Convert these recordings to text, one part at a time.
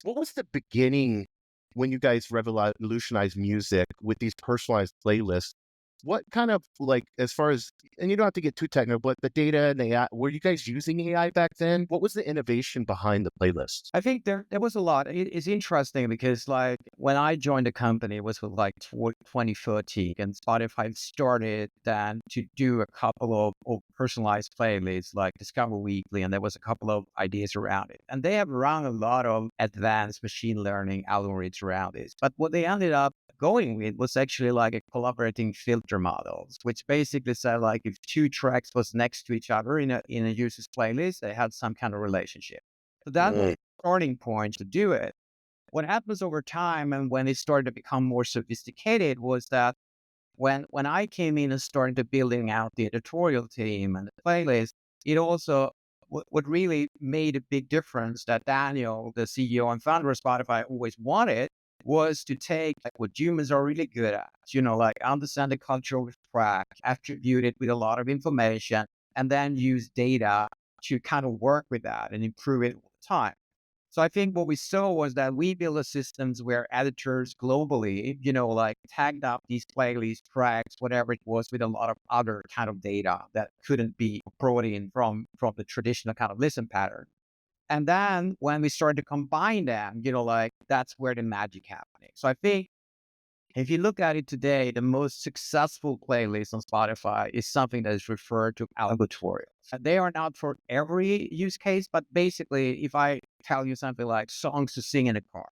What was the beginning when you guys revolutionized music with these personalized playlists? What kind of like as far as and you don't have to get too technical, but the data and AI, were you guys using AI back then? What was the innovation behind the playlists? I think there was a lot. It's interesting because like when I joined the company, it was with like 2013, and Spotify started then to do a couple of personalized playlists like Discover Weekly, and there was a couple of ideas around it. And they have run a lot of advanced machine learning algorithms around this. But what they ended up going with was actually like a collaborating filter models, which basically said like if two tracks was next to each other in a user's playlist, they had some kind of relationship. So that was Mm, the starting point to do it. What happens over time and when it started to become more sophisticated was that when I came in and started to building out the editorial team and the playlist, it also what really made a big difference that Daniel, the CEO and founder of Spotify, always wanted was to take like what humans are really good at, like understand the culture of the track, attribute it with a lot of information, and then use data to kind of work with that and improve it all the time. So I think what we saw was that we built a systems where editors globally, like tagged up these playlist tracks, whatever it was, with a lot of other kind of data that couldn't be brought in from the traditional kind of listen pattern. And then when we started to combine them, like that's where the magic happening. So I think if you look at it today, the most successful playlist on Spotify is something that is referred to algotorials. And they are not for every use case, but basically, if I tell you something like songs to sing in a car,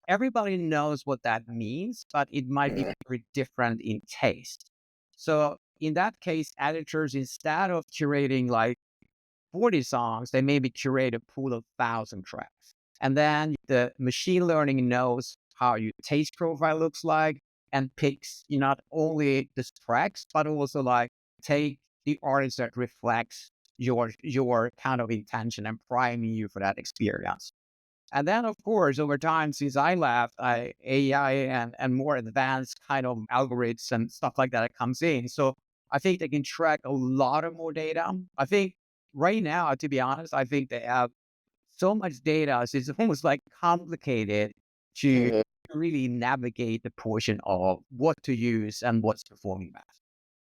everybody knows what that means, but it might be very different in taste. So in that case, editors, instead of curating like 40 songs, they maybe curate a pool of 1,000 tracks. And then the machine learning knows how your taste profile looks like and picks not only the tracks, but also like take the artist that reflects your kind of intention and priming you for that experience. And then, of course, over time, since I left, AI and more advanced kind of algorithms and stuff like that comes in. So I think they can track a lot of more data. I think right now, to be honest, I think they have so much data. So it's almost like complicated to mm. really navigate the portion of what to use and what's performing best.